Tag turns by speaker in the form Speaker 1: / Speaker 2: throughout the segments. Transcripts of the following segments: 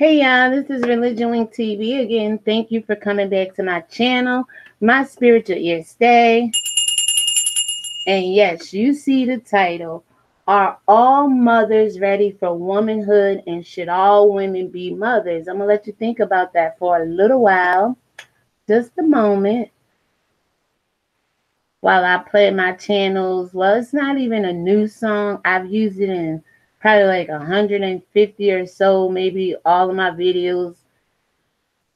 Speaker 1: Hey y'all, this is ReligionWinked TV again. Thank you for coming back to my channel, my spiritual ear stay. And yes, you see the title. Are all mothers ready for womanhood, and should all women be mothers? I'm going to let you think about that for a little while. Just a moment. While I play my channels. Well, it's not even a new song. I've used it in probably like 150 or so, maybe all of my videos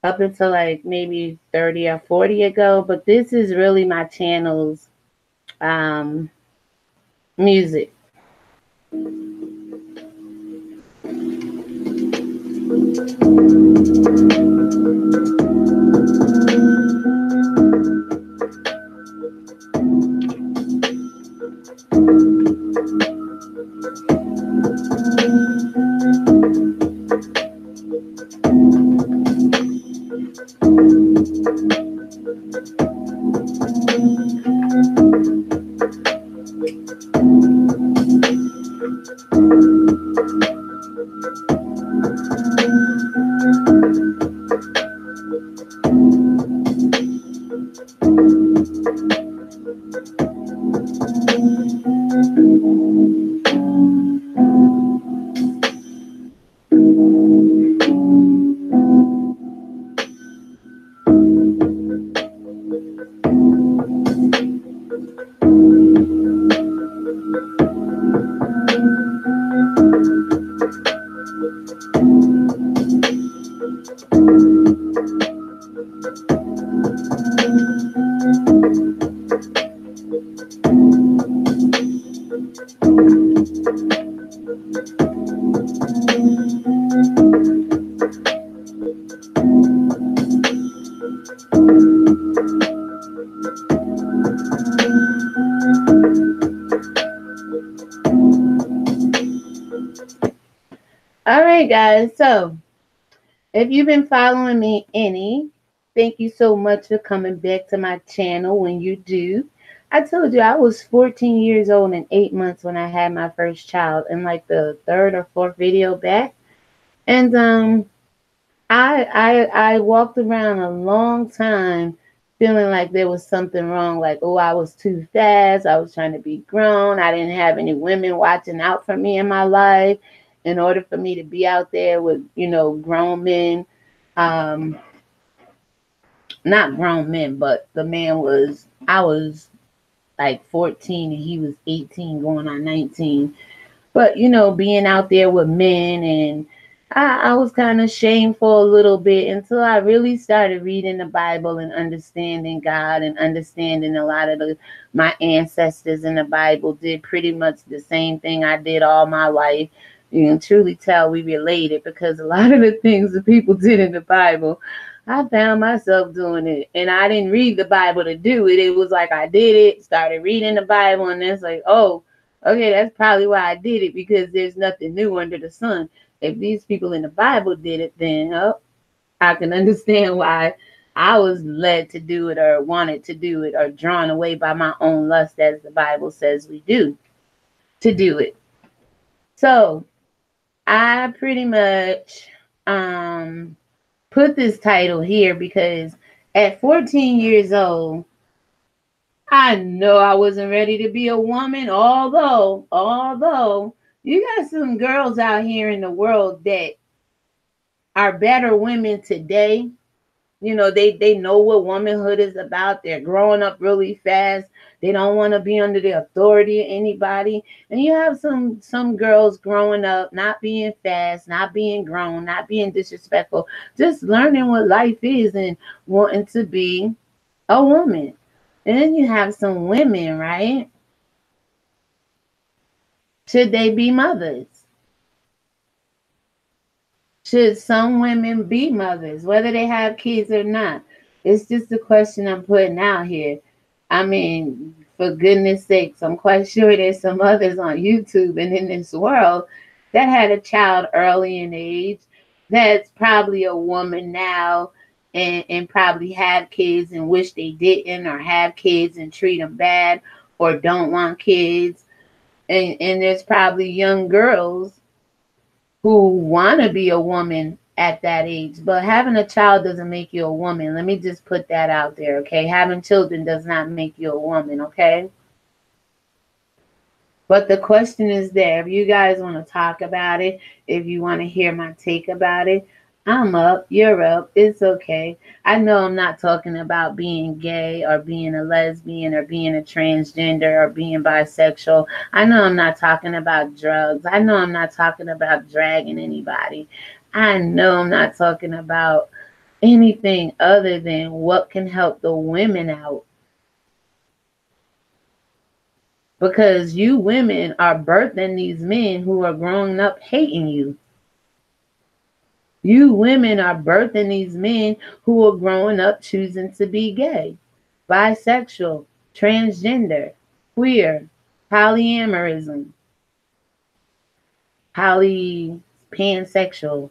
Speaker 1: up until like maybe 30 or 40 ago. But this is really my channel's music. All right, guys. So if you've been following me thank you so much for coming back to my channel. When you do, I told you I was 14 years old and 8 months when I had my first child, in like the third or fourth video back. And I walked around a long time feeling like there was something wrong. Like, oh, I was too fast. I was trying to be grown. I didn't have any women watching out for me in my life in order for me to be out there with, grown men. Not grown men, but I was like 14 and he was 18 going on 19. But, being out there with men, and I was kind of shameful a little bit until I really started reading the Bible and understanding God and understanding a lot of my ancestors in the Bible did pretty much the same thing I did all my life. You can truly tell we related, because a lot of the things that people did in the Bible, I found myself doing it. And I didn't read the Bible to do it. It was like I did it, started reading the Bible, and it's like, oh, okay, that's probably why I did it, because there's nothing new under the sun. If these people in the Bible did it, then I can understand why I was led to do it, or wanted to do it, or drawn away by my own lust, as the Bible says we do, to do it. So I pretty much put this title here because at 14 years old, I know I wasn't ready to be a woman, although you got some girls out here in the world that are better women today. They know what womanhood is about. They're growing up really fast. They don't want to be under the authority of anybody. And you have some girls growing up, not being fast, not being grown, not being disrespectful, just learning what life is and wanting to be a woman. And then you have some women, right? Should they be mothers? Should some women be mothers, whether they have kids or not? It's just a question I'm putting out here. I mean, for goodness sakes, I'm quite sure there's some others on YouTube and in this world that had a child early in age, that's probably a woman now, and probably have kids and wish they didn't, or have kids and treat them bad, or don't want kids. And there's probably young girls who want to be a woman at that age. But having a child doesn't make you a woman. Let me just put that out there, okay? Having children does not make you a woman, okay? But the question is there. If you guys want to talk about it, if you want to hear my take about it, I'm up, you're up, it's okay. I know I'm not talking about being gay or being a lesbian or being a transgender or being bisexual. I know I'm not talking about drugs. I know I'm not talking about dragging anybody. I know I'm not talking about anything other than what can help the women out. Because you women are birthing these men who are growing up hating you. You women are birthing these men who are growing up choosing to be gay, bisexual, transgender, queer, polyamorism, pansexual.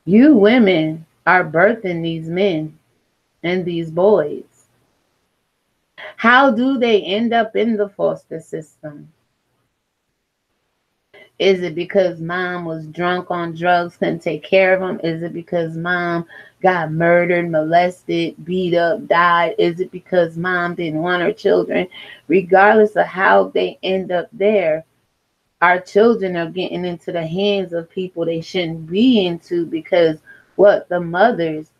Speaker 1: You women are birthing these men and these boys. How do they end up in the foster system? Is it because mom was drunk on drugs, couldn't take care of them? Is it because mom got murdered, molested, beat up, died? Is it because mom didn't want her children? Regardless of how they end up there, our children are getting into the hands of people they shouldn't be into because what? The mothers.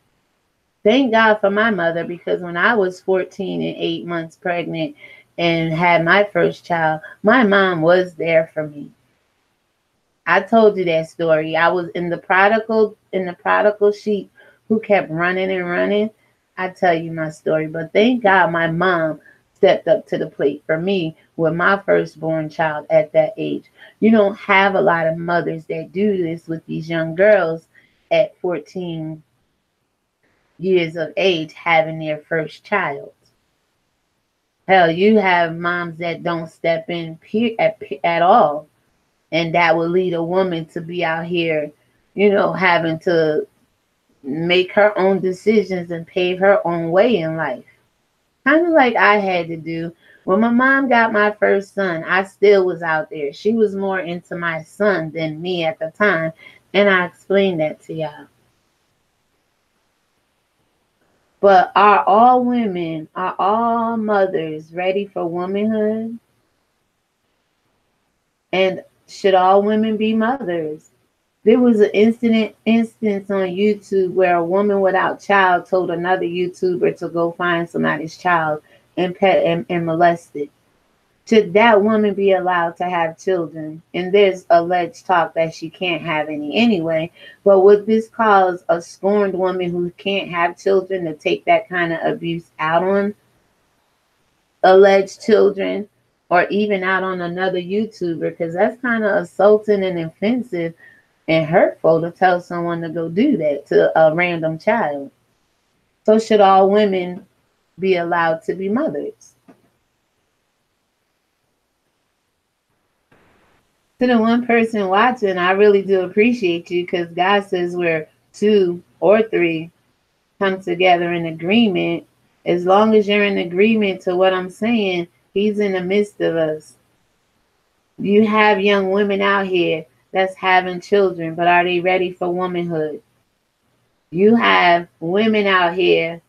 Speaker 1: Thank God for my mother, because when I was 14 and 8 months pregnant and had my first child, my mom was there for me. I told you that story. I was in the prodigal sheep who kept running and running. I tell you my story, but thank God my mom stepped up to the plate for me with my firstborn child at that age. You don't have a lot of mothers that do this with these young girls at 14 years of age having their first child. Hell, you have moms that don't step in at all. And that would lead a woman to be out here, having to make her own decisions and pave her own way in life. Kind of like I had to do. When my mom got my first son, I still was out there. She was more into my son than me at the time. And I explained that to y'all. But are all mothers ready for womanhood? And should all women be mothers? There was an instance on YouTube where a woman without child told another YouTuber to go find somebody's child and pet and molest it. Should that woman be allowed to have children? And there's alleged talk that she can't have any anyway. But would this cause a scorned woman who can't have children to take that kind of abuse out on alleged children, or even out on another YouTuber? Because that's kind of assaulting and offensive and hurtful to tell someone to go do that to a random child. So should all women be allowed to be mothers? To the one person watching, I really do appreciate you, because God says where 2 or 3 come together in agreement. As long as you're in agreement to what I'm saying, He's in the midst of us. You have young women out here that's having children, but are they ready for womanhood? You have women out here,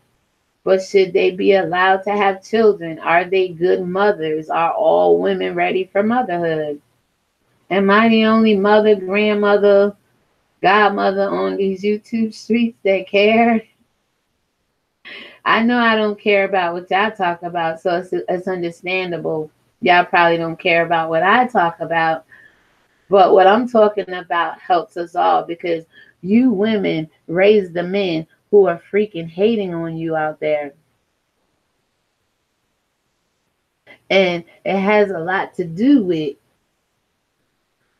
Speaker 1: but should they be allowed to have children? Are they good mothers? Are all women ready for motherhood? Am I the only mother, grandmother, godmother on these YouTube streets that care? I know I don't care about what y'all talk about, so it's understandable. Y'all probably don't care about what I talk about. But what I'm talking about helps us all, because you women raise the men who are freaking hating on you out there. And it has a lot to do with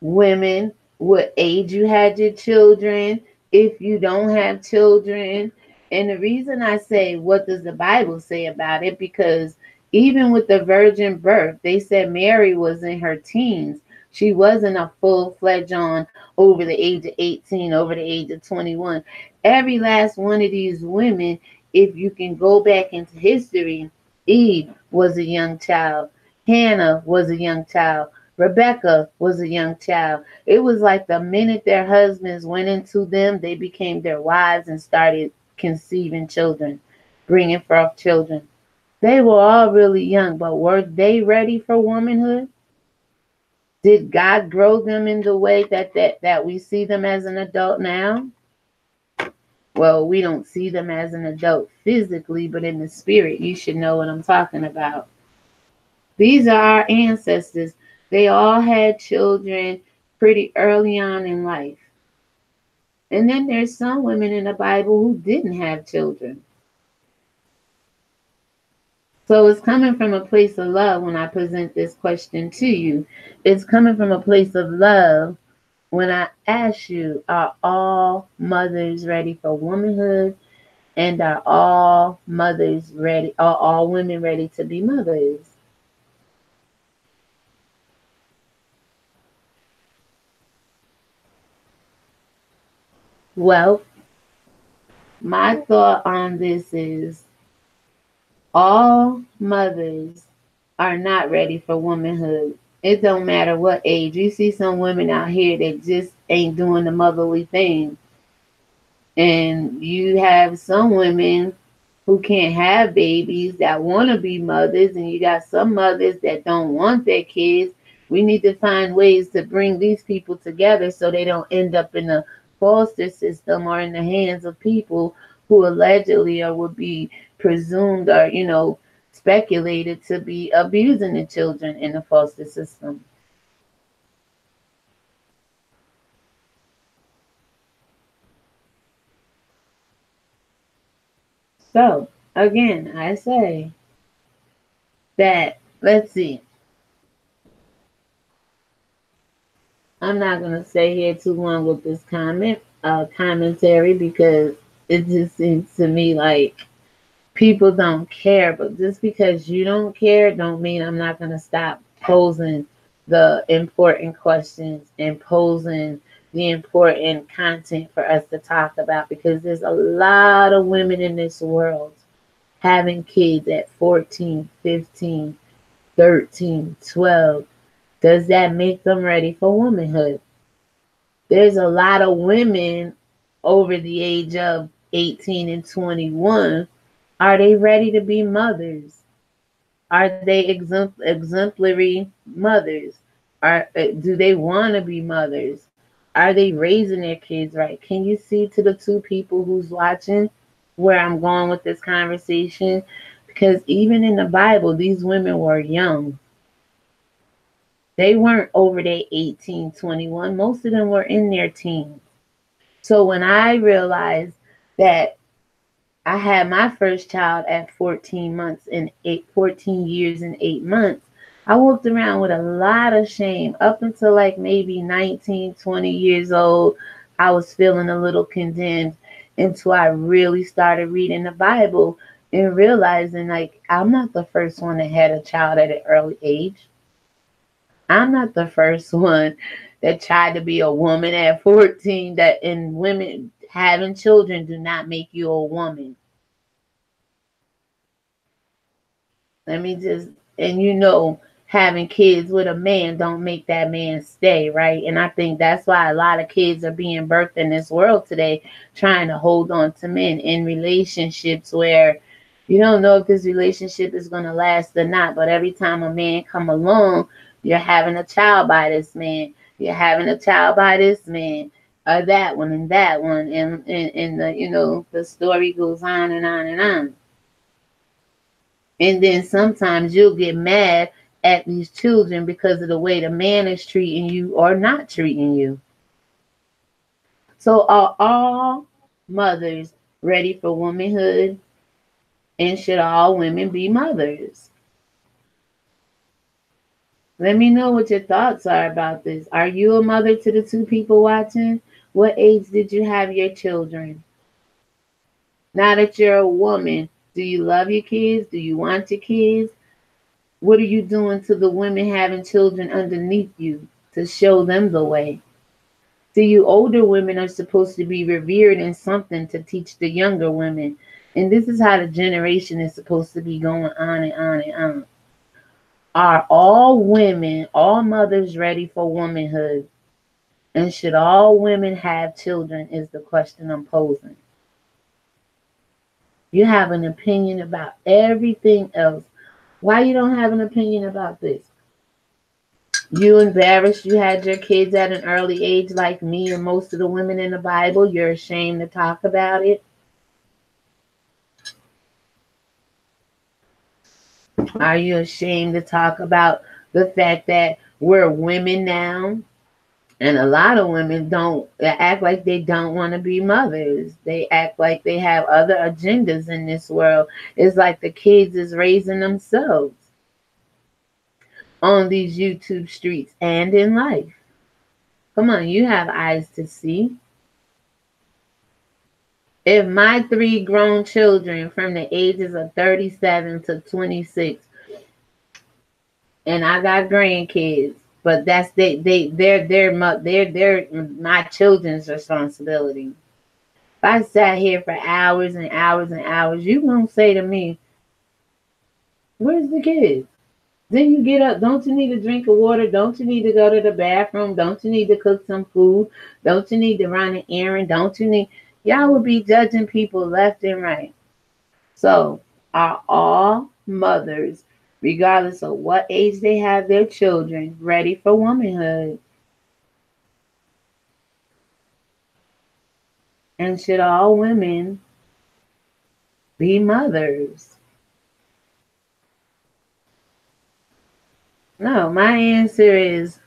Speaker 1: women, what age you had your children, if you don't have children. And the reason I say, what does the Bible say about it? Because even with the virgin birth, they said Mary was in her teens. She wasn't a full-fledged on over the age of 18, over the age of 21. Every last one of these women, if you can go back into history, Eve was a young child. Hannah was a young child. Rebecca was a young child. It was like the minute their husbands went into them, they became their wives and started conceiving children, bringing forth children. They were all really young, but were they ready for womanhood? Did God grow them in the way that we see them as an adult now? Well, we don't see them as an adult physically, but in the spirit, you should know what I'm talking about. These are our ancestors. They all had children pretty early on in life. And then there's some women in the Bible who didn't have children. So it's coming from a place of love when I present this question to you. It's coming from a place of love when I ask you, are all mothers ready for womanhood? And are all mothers ready? Are all women ready to be mothers? Well, my thought on this is all mothers are not ready for womanhood. It don't matter what age. You see some women out here that just ain't doing the motherly thing. And you have some women who can't have babies that want to be mothers, and you got some mothers that don't want their kids. We need to find ways to bring these people together so they don't end up in a foster system or in the hands of people who allegedly or would be presumed or, speculated to be abusing the children in the foster system. So, again, I say that, let's see, I'm not going to stay here too long with this commentary because it just seems to me like people don't care. But just because you don't care don't mean I'm not going to stop posing the important questions and posing the important content for us to talk about, because there's a lot of women in this world having kids at 14, 15, 13, 12. Does that make them ready for womanhood? There's a lot of women over the age of 18 and 21. Are they ready to be mothers? Are they exemplary mothers? Do they want to be mothers? Are they raising their kids right? Can you see to the two people who's watching where I'm going with this conversation? Because even in the Bible, these women were young. They weren't over their 18, 21. Most of them were in their teens. So when I realized that I had my first child at 14 months and 14 years and 8 months, I walked around with a lot of shame up until like maybe 19, 20 years old. I was feeling a little condemned until I really started reading the Bible and realizing like I'm not the first one that had a child at an early age. I'm not the first one that tried to be a woman at 14. That and women having children do not make you a woman. Let me just, and having kids with a man don't make that man stay, right? And I think that's why a lot of kids are being birthed in this world today, trying to hold on to men in relationships where you don't know if this relationship is going to last or not. But every time a man come along, you're having a child by this man. You're having a child by this man, or that one and that one, and the story goes on and on and on. And then sometimes you'll get mad at these children because of the way the man is treating you or not treating you. So are all mothers ready for womanhood? And should all women be mothers? Let me know what your thoughts are about this. Are you a mother to the two people watching? What age did you have your children? Now that you're a woman, do you love your kids? Do you want your kids? What are you doing to the women having children underneath you to show them the way? See, you older women are supposed to be revered in something to teach the younger women. And this is how the generation is supposed to be going on and on and on. Are all women, all mothers ready for womanhood? And should all women have children is the question I'm posing. You have an opinion about everything else. Why you don't have an opinion about this? You embarrassed you had your kids at an early age like me and most of the women in the Bible. You're ashamed to talk about it. Are you ashamed to talk about the fact that we're women now? And a lot of women don't act like they don't want to be mothers. They act like they have other agendas in this world. It's like the kids is raising themselves on these YouTube streets and in life. Come on, you have eyes to see. If my 3 grown children from the ages of 37 to 26, and I got grandkids, but that's they're my children's responsibility. If I sat here for hours and hours and hours, you gonna say to me, "Where's the kids?" Then you get up. Don't you need a drink of water? Don't you need to go to the bathroom? Don't you need to cook some food? Don't you need to run an errand? Don't you need? Y'all would be judging people left and right. So, are all mothers, regardless of what age they have their children, ready for womanhood? And should all women be mothers? No, my answer is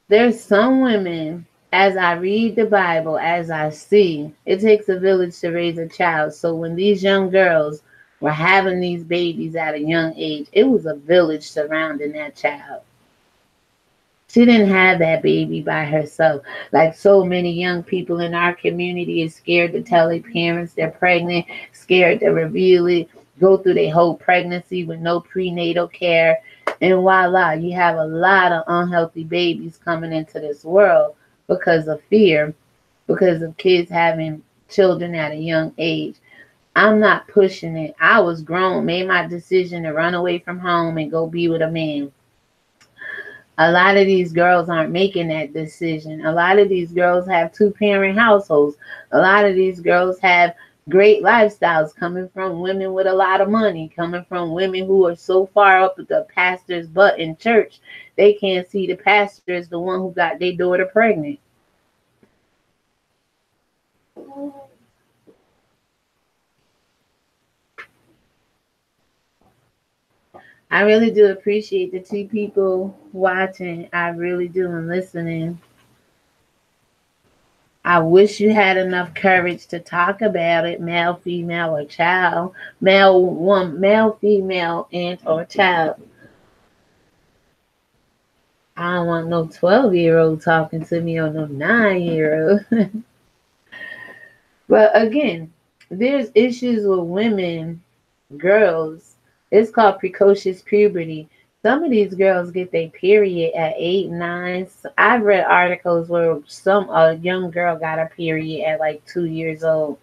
Speaker 1: there's some women, as I read the Bible, as I see, it takes a village to raise a child. So when these young girls were having these babies at a young age, it was a village surrounding that child. She didn't have that baby by herself. Like so many young people in our community is scared to tell their parents they're pregnant, scared to reveal it, go through their whole pregnancy with no prenatal care. And voila, you have a lot of unhealthy babies coming into this world because of fear, because of kids having children at a young age. I'm not pushing it. I was grown, made my decision to run away from home and go be with a man. A lot of these girls aren't making that decision. A lot of these girls have 2-parent households. A lot of these girls have great lifestyles coming from women with a lot of money, coming from women who are so far up the pastor's butt in church, they can't see the pastor as the one who got their daughter pregnant. I really do appreciate the 2 people watching. I really do, and listening. I wish you had enough courage to talk about it, male, female, or child, male, woman, male, female, and or child. I don't want no 12-year-old talking to me or no 9-year-old. But again, there's issues with women, girls. It's called precocious puberty. Some of these girls get their period at 8, 9. I've read articles where a young girl got a period at like 2 years old.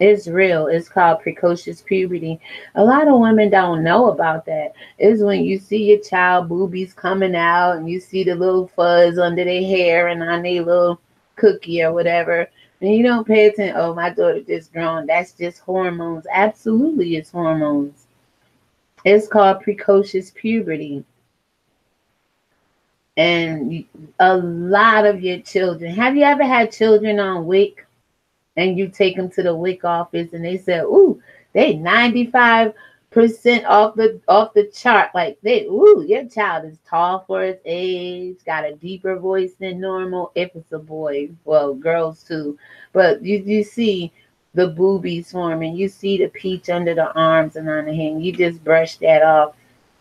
Speaker 1: It's real. It's called precocious puberty. A lot of women don't know about that. It's when you see your child boobies coming out and you see the little fuzz under their hair and on their little cookie or whatever. And you don't pay attention. Oh, my daughter just grown. That's just hormones. Absolutely, it's hormones. It's called precocious puberty. And a lot of your children, have you ever had children on WIC and you take them to the WIC office and they say, ooh, they 95% off the chart. Like your child is tall for its age, got a deeper voice than normal if it's a boy. Well, girls too. But you see the boobies forming, you see the peach under the arms and on the hand. You just brush that off.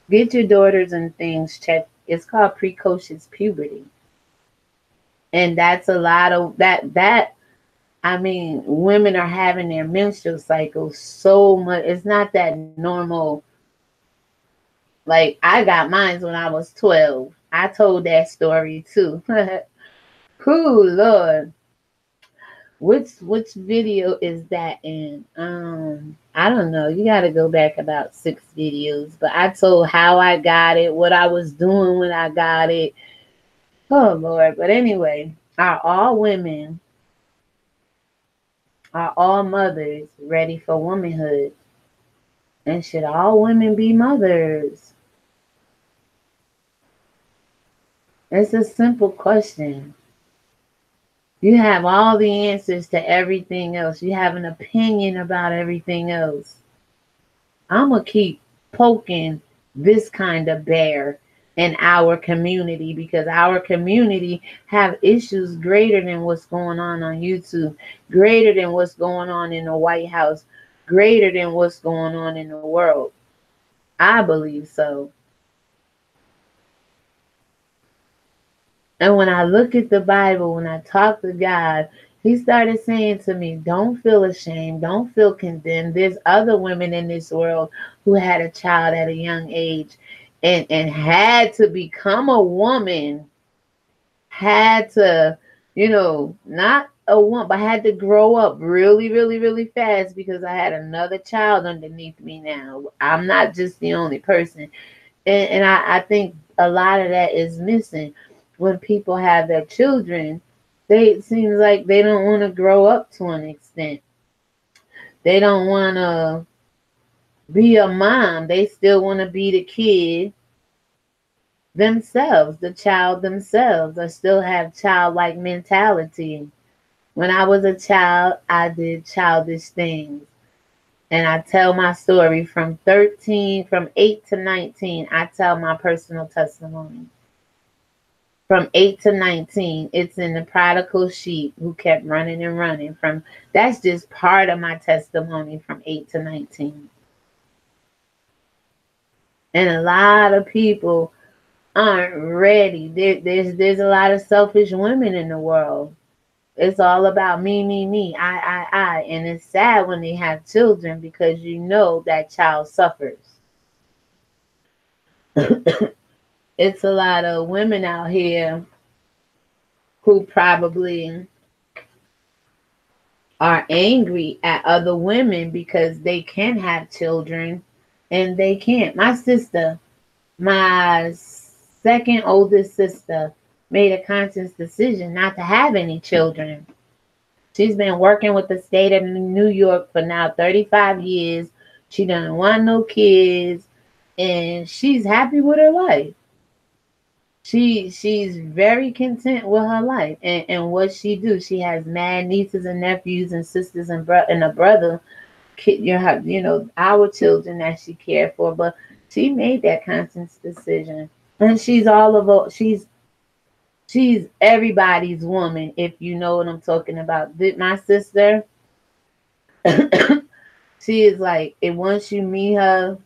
Speaker 1: Get your daughters and things checked. It's called precocious puberty. And that's a lot of that. I mean, women are having their menstrual cycles so much. It's not that normal. Like, I got mine when I was 12. I told that story too. Cool, Lord. Which video is that in? I don't know. You got to go back about 6 videos. But I told how I got it, what I was doing when I got it. Oh, Lord. But anyway, are all women, are all mothers ready for womanhood? And should all women be mothers? It's a simple question. You have all the answers to everything else. You have an opinion about everything else. I'm going to keep poking this kind of bear in our community, because our community have issues greater than what's going on YouTube, greater than what's going on in the White House, greater than what's going on in the world. I believe so. And when I look at the Bible, when I talk to God, he started saying to me, don't feel ashamed. Don't feel condemned. There's other women in this world who had a child at a young age and had to become a woman, had to, not a woman, but had to grow up really, really, really fast, because I had another child underneath me now. I'm not just the only person. And I think a lot of that is missing. When people have their children, it seems like they don't want to grow up to an extent. They don't want to be a mom. They still want to be the kid themselves, the child themselves, or still have childlike mentality. When I was a child, I did childish things. And I tell my story from 8 to 19, I tell my personal testimony. From 8 to 19, it's in the prodigal sheep who kept running and running. That's just part of my testimony from 8 to 19. And a lot of people aren't ready. There's a lot of selfish women in the world. It's all about me, I. And it's sad when they have children, because that child suffers. It's a lot of women out here who probably are angry at other women because they can have children and they can't. My sister, my second oldest sister, made a conscious decision not to have any children. She's been working with the state of New York for now 35 years. She doesn't want no kids, and she's happy with her life. She's very content with her life and what she do. She has mad nieces and nephews and sisters and a brother, our children that she cared for. But she made that conscious decision, and she's everybody's woman, if you know what I'm talking about. My sister, she is like, and once you meet her,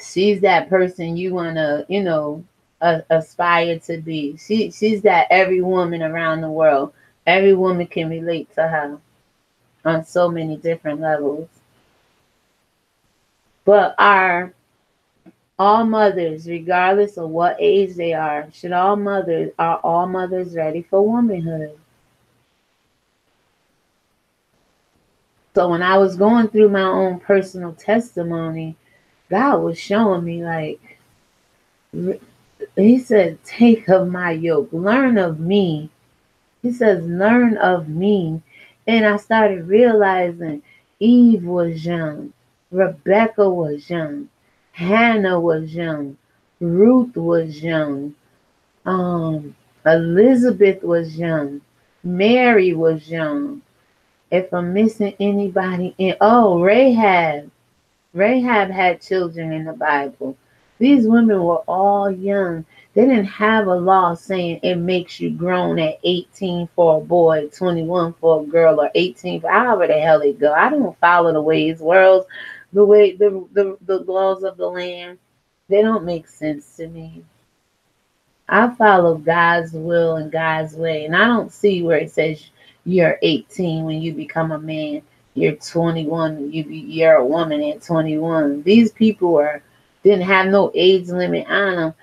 Speaker 1: she's that person you wanna, aspire to be. She's that every woman around the world, every woman can relate to her on so many different levels. But are all mothers, regardless of what age they are, are all mothers ready for womanhood? So when I was going through my own personal testimony, God was showing me, like, he said, take of my yoke, learn of me. He says, learn of me. And I started realizing Eve was young. Rebecca was young. Hannah was young. Ruth was young. Elizabeth was young. Mary was young. If I'm missing anybody Rahab. Rahab had children in the Bible. These women were all young. They didn't have a law saying it makes you grown at 18 for a boy, 21 for a girl, or 18 for however the hell they go. I don't follow the ways, worlds, the way the laws of the land. They don't make sense to me. I follow God's will and God's way, and I don't see where it says you're 18 when you become a man. You're 21. You're a woman at 21. These people didn't have no age limit on them.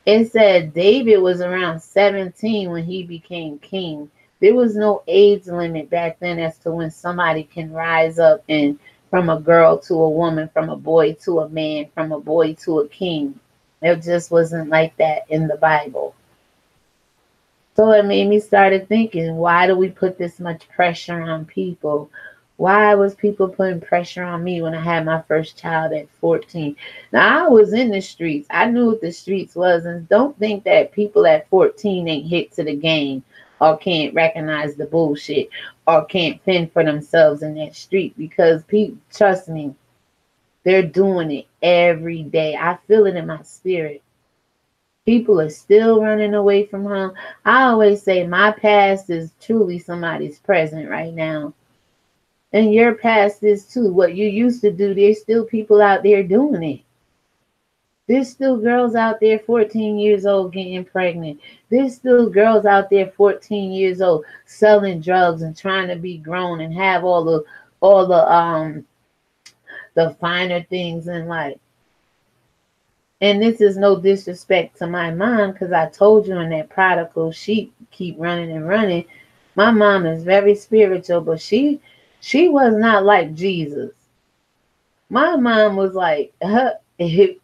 Speaker 1: It said David was around 17 when he became king. There was no age limit back then as to when somebody can rise up and from a girl to a woman, from a boy to a man, from a boy to a king. It just wasn't like that in the Bible. So it made me started thinking, why do we put this much pressure on people? Why was people putting pressure on me when I had my first child at 14? Now, I was in the streets. I knew what the streets was. And don't think that people at 14 ain't hit to the game or can't recognize the bullshit or can't fend for themselves in that street. Because people, trust me, they're doing it every day. I feel it in my spirit. People are still running away from home. I always say my past is truly somebody's present right now. And your past is too. What you used to do, there's still people out there doing it. There's still girls out there 14 years old getting pregnant. There's still girls out there 14 years old selling drugs and trying to be grown and have all the finer things in life. And this is no disrespect to my mom, because I told you in that prodigal sheep keep running and running. My mom is very spiritual, but she was not like Jesus. My mom was like, if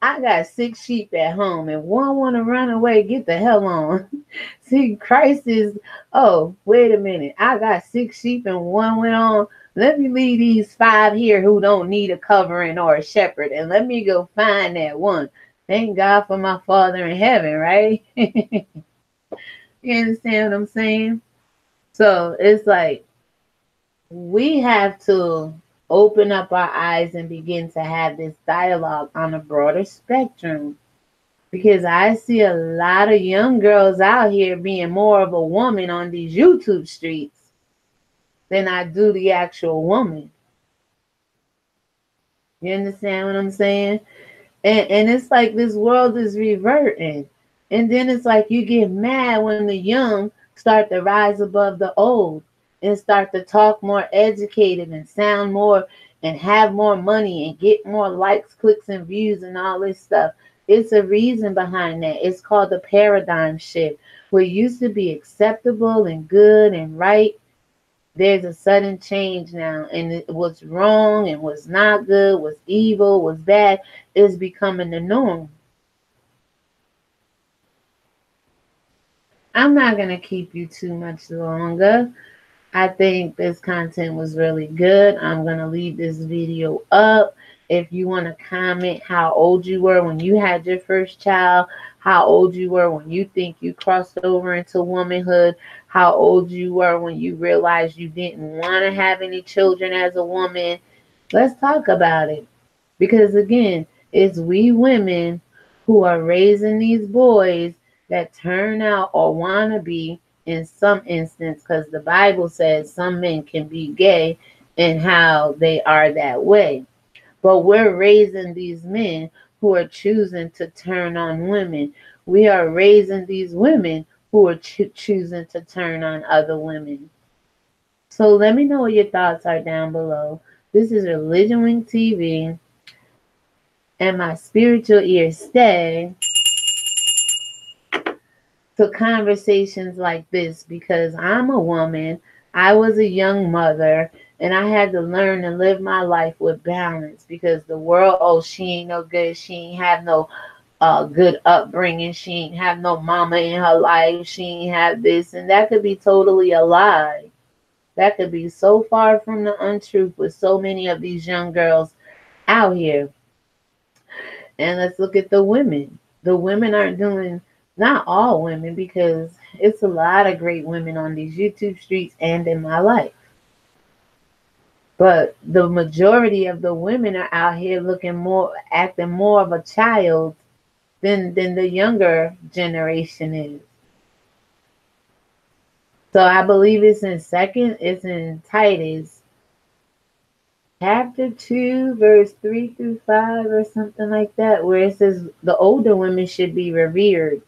Speaker 1: I got 6 sheep at home and one want to run away, get the hell on. See, Christ is, oh, wait a minute. I got 6 sheep and one went on. Let me leave these 5 here who don't need a covering or a shepherd, and let me go find that one. Thank God for my Father in heaven, right? You understand what I'm saying? So it's like we have to open up our eyes and begin to have this dialogue on a broader spectrum. Because I see a lot of young girls out here being more of a woman on these YouTube streets than I do the actual woman. You understand what I'm saying? And it's like this world is reverting. And then it's like you get mad when the young start to rise above the old and start to talk more educated and sound more and have more money and get more likes, clicks, and views and all this stuff. It's a reason behind that. It's called the paradigm shift. What used to be acceptable and good and right, there's a sudden change now, and what's wrong and what's not good, what's evil, what's bad, is becoming the norm. I'm not going to keep you too much longer. I think this content was really good. I'm going to leave this video up. If you want to comment how old you were when you had your first child, how old you were when you think you crossed over into womanhood, how old you were when you realized you didn't want to have any children as a woman, let's talk about it. Because again, it's we women who are raising these boys that turn out or want to be, in some instance, because the Bible says some men can be gay and how they are that way. But we're raising these men who are choosing to turn on women. We are raising these women who are choosing to turn on other women. So let me know what your thoughts are down below. This is ReligionWinked TV, and my spiritual ears stay to conversations like this because I'm a woman. I was a young mother, and I had to learn to live my life with balance because the world, oh, she ain't no good. She ain't have no good upbringing. She ain't have no mama in her life. She ain't have this. And that could be totally a lie. That could be so far from the untruth with so many of these young girls out here. And let's look at the women. The women aren't doing, not all women, because it's a lot of great women on these YouTube streets and in my life. But the majority of the women are out here looking more, acting more of a child than the younger generation is. So I believe it's in Titus chapter 2, verse 3 through 5 or something like that, where it says the older women should be revered.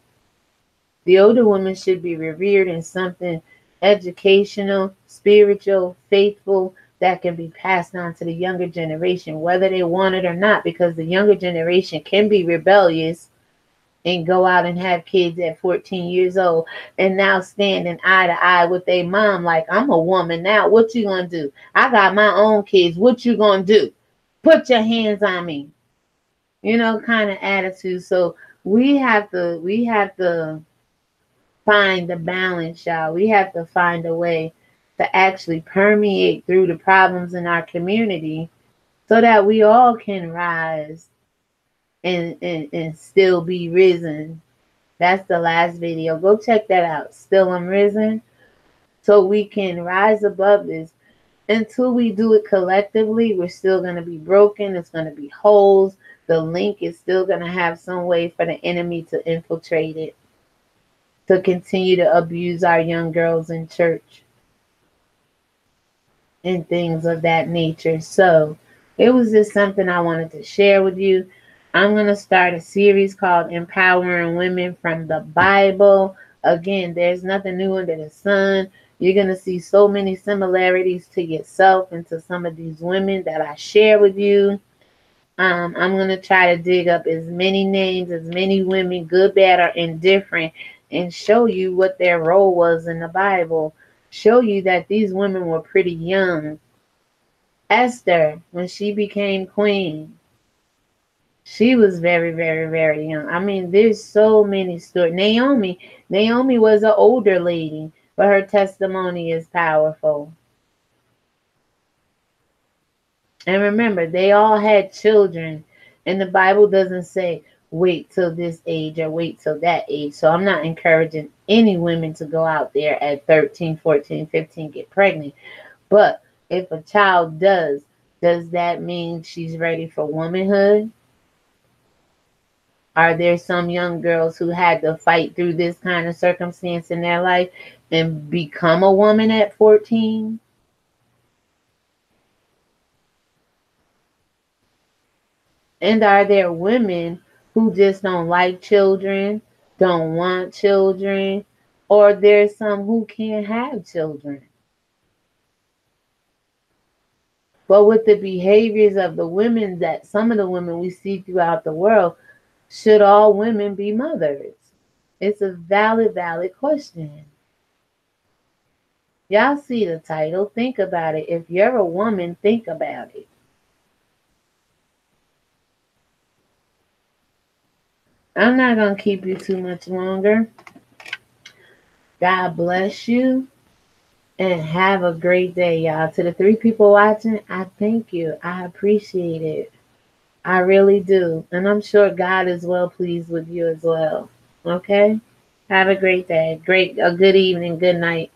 Speaker 1: The older women should be revered in something educational, spiritual, faithful, that can be passed on to the younger generation, whether they want it or not, because the younger generation can be rebellious and go out and have kids at 14 years old and now standing eye to eye with their mom like, I'm a woman now. What you gonna do? I got my own kids. What you gonna do? Put your hands on me. You know, kind of attitude. So we have to find the balance, y'all. We have to find a way to actually permeate through the problems in our community so that we all can rise and still be risen. That's the last video. Go check that out. Still I'm risen. So we can rise above this. Until we do it collectively, we're still going to be broken. It's going to be holes. The link is still going to have some way for the enemy to infiltrate it, to continue to abuse our young girls in church and things of that nature. So it was just something I wanted to share with you. I'm going to start a series called Empowering Women from the Bible. Again, there's nothing new under the sun. You're going to see so many similarities to yourself and to some of these women that I share with you. I'm going to try to dig up as many names, as many women, good, bad, or indifferent, and show you what their role was in the Bible. Show you that these women were pretty young. Esther, when she became queen, she was very, very, very young. I mean, there's so many stories. Naomi was an older lady, but her testimony is powerful. And remember, they all had children. And the Bible doesn't say, wait till this age or wait till that age. So I'm not encouraging any women to go out there at 13, 14, 15, get pregnant. But if a child does that mean she's ready for womanhood? Are there some young girls who had to fight through this kind of circumstance in their life and become a woman at 14? And are there women who just don't like children, don't want children, or there's some who can't have children? But with the behaviors of the women, that some of the women we see throughout the world, should all women be mothers? It's a valid question. Y'all see the title. Think about it. If you're a woman, think about it. I'm not going to keep you too much longer. God bless you. And have a great day, y'all. To the 3 people watching, I thank you. I appreciate it. I really do. And I'm sure God is well pleased with you as well. Okay? Have a great day. A good evening. Good night.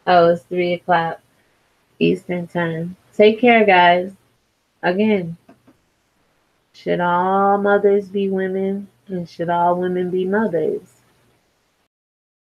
Speaker 1: Oh, it's 3 o'clock Eastern time. Take care, guys. Again, should all mothers be women? And should all women be mothers?